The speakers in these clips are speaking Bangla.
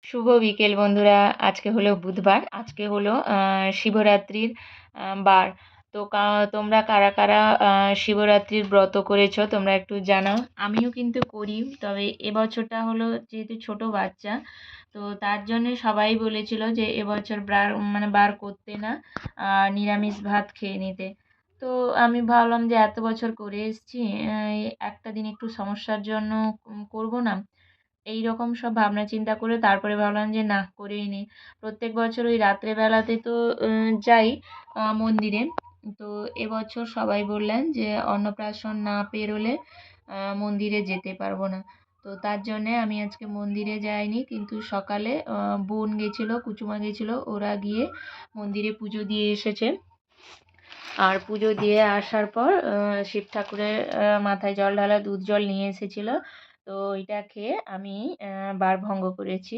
শুভ বিকেল বন্ধুরা। আজকে হলো বুধবার, আজকে হলো শিবরাত্রির বার। তো তোমরা কারা কারা শিবরাত্রির ব্রত করেছো তোমরা একটু জানাও। আমিও কিন্তু করি, তবে এবছরটা হলো যেহেতু ছোট বাচ্চা, তো তার জন্য সবাই বলেছিল যে এবছর বার করতে না, নিরামিষ ভাত খেয়ে নিতে। তো আমি ভাবলাম যে এত বছর করে এসেছি, একটা দিন একটু সমস্যার জন্য করব না। এই রকম সব ভাবনা চিন্তা করে তারপরে ভাবলাম যে না, করেই নিই। প্রত্যেক বছর ওই রাত্রেবেলাতে তো যাই মন্দিরে। তো এবছর সবাই বললেন যে অন্নপ্রাশন না পেরোলে মন্দিরে যেতে পারবো না। তো তার জন্যে আমি আজকে মন্দিরে যাইনি, কিন্তু সকালে বোন গেছিলো, কুচুমা গেছিলো, ওরা গিয়ে মন্দিরে পুজো দিয়ে এসেছে। আর পুজো দিয়ে আসার পর শিব ঠাকুরের মাথায় জল ঢালা দুধ জল নিয়ে এসেছিলো। তো ওইটা খেয়ে আমি বার ভঙ্গ করেছি।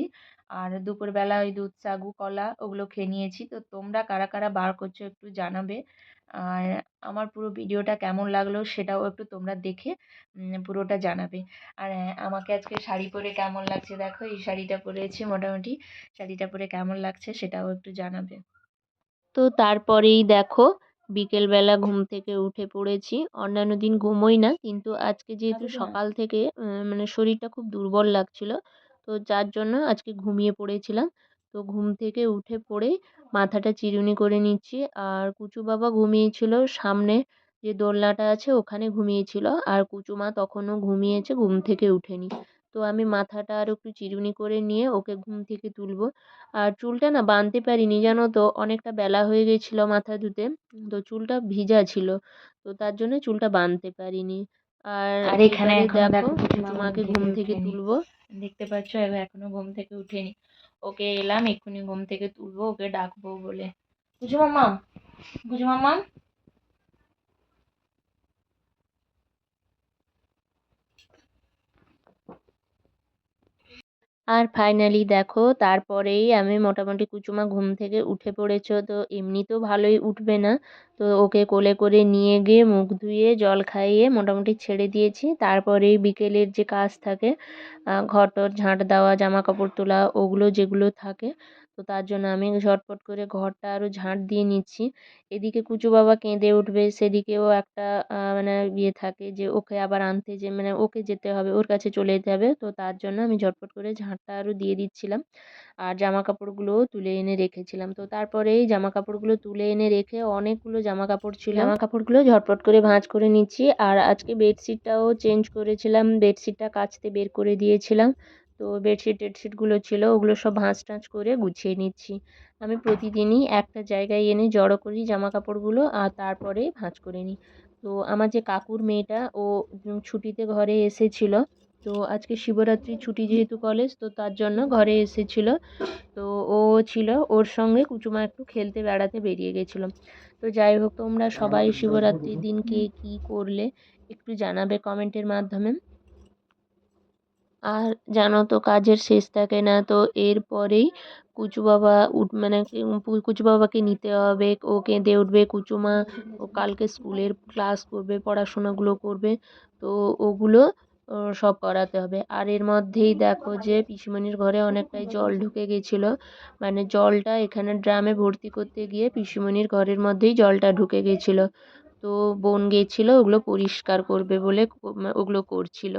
আর দুপুরবেলা ওই দুধ সাগু কলা ওগুলো খেয়ে নিয়েছি। তো তোমরা কারা কারা বার করছো একটু জানাবে। আর আমার পুরো ভিডিওটা কেমন লাগলো সেটাও একটু তোমরা দেখে পুরোটা জানাবে। আর হ্যাঁ, আমাকে আজকে শাড়ি পরে কেমন লাগছে দেখো, এই শাড়িটা পরেছি মোটামুটি। শাড়িটা পরে কেমন লাগছে সেটাও একটু জানাবে। তো তারপরেই দেখো বিকেলবেলা ঘুম থেকে উঠে পড়েছি। অন্যান্য দিন ঘুমোই না, কিন্তু আজকে যেহেতু সকাল থেকে মানে শরীরটা খুব দুর্বল লাগছিল, তো যার জন্য আজকে ঘুমিয়ে পড়েছিলাম। তো ঘুম থেকে উঠে পড়ে মাথাটা চিরুনি করে নিচ্ছি। আর কুচু বাবা ঘুমিয়েছিল সামনে যে দোলনাটা আছে ওখানে ঘুমিয়েছিল, আর কুচু মা তখনও ঘুমিয়েছে, ঘুম থেকে উঠেনি। তো আমি মাথাটা আর একটু চিরুনি করে নিয়ে ওকে ঘুম থেকে তুলবো। আর চুলটা না বাঁধতে পারিনি, জানো তো, অনেকটা বেলা হয়ে গেছিলো মাথা ধুতে। তো চুলটা ভিজা ছিল, তো তার জন্য চুলটা বাঁধতে পারিনি। আর এখানে এবারে এখনো দেখো দেখো কুচুমা ঘুম কুচুমাকে ঘুম থেকে থেকে ওঠেনি। তুলবো। দেখতে পাচ্ছ এখনো ঘুম থেকে উঠেনি। ওকে এলাম এক্ষুনি ঘুম থেকে তুলবো, ওকে ডাকবো বলে। কুচু মামা, কুচু মামা। আর ফাইনালি দেখো তারপরেই আমি মোটামুটি কুচুমা ঘুম থেকে উঠে পড়েছো, তো এমনিতেও ভালোই উঠবে না। তো ওকে কোলে করে নিয়ে গিয়ে মুখ ধুয়ে জল খাইয়ে মোটামুটি ছেড়ে দিয়েছি। তারপরেই বিকেলের যে কাজ থাকে, ঘর টর ঝাঁট দেওয়া, জামা কাপড় তোলা, ওগুলো যেগুলো থাকে, তো তার জন্য আমি ঝটপট করে ঘরটা আরও ঝাঁট দিয়ে নিচ্ছি। এদিকে কুচু বাবা কেঁদে উঠবে, সেদিকেও একটা মানে ইয়ে থাকে যে ওকে আবার আনতে, যে মানে ওকে যেতে হবে, ওর কাছে চলে যেতে হবে। তো তার জন্য আমি ঝটপট করে ঝাঁটটা আরও দিয়ে দিচ্ছিলাম। আর জামা কাপড়গুলোও তুলে এনে রেখেছিলাম। তো তারপরে এই জামা কাপড়গুলো তুলে এনে রেখে অনেকগুলো জামা কাপড় ছিল, জামা কাপড়গুলো ঝটপট করে ভাঁজ করে নিচ্ছি। আর আজকে বেডশিটটাও চেঞ্জ করেছিলাম, বেডশিটটা কাচতে বের করে দিয়েছিলাম। তো বেডশিট টেডশিটগুলো ছিল ওগুলো সব ভাঁজ টাঁজ করে গুছিয়ে নিচ্ছি। আমি প্রতিদিনই একটা জায়গায় এনে জড়ো করি জামা কাপড়গুলো, আর তারপরে ভাঁজ করে নিই। তো আমার যে কাকুর মেয়েটা, ও ছুটিতে ঘরে এসেছিল। তো আজকে শিবরাত্রির ছুটি যেহেতু কলেজ, তো তার জন্য ঘরে এসেছিল। তো ও ছিল, ওর সঙ্গে কুচুমা একটু খেলতে বেড়াতে বেরিয়ে গেছিলো। তো যাই হোক, তোমরা সবাই শিবরাত্রির দিন কে কী করলে একটু জানাবে কমেন্টের মাধ্যমে। আর জানো তো কাজের শেষ থাকে না, তো এরপরেই কুচু বাবা কুচু বাবাকে নিতে হবে, ও কেঁদে উঠবে। কুচুমা ও কালকে স্কুলের ক্লাস করবে, পড়াশোনাগুলো করবে, তো ওগুলো সব করাতে হবে। আর এর মধ্যেই দেখো যে পিসিমণির ঘরে অনেকটাই জল ঢুকে গেছিলো, মানে জলটা এখানে ড্রামে ভর্তি করতে গিয়ে পিসিমণির ঘরের মধ্যেই জলটা ঢুকে গেছিলো। তো বোন গেছিলো ওগুলো পরিষ্কার করবে বলে ওগুলো করছিল।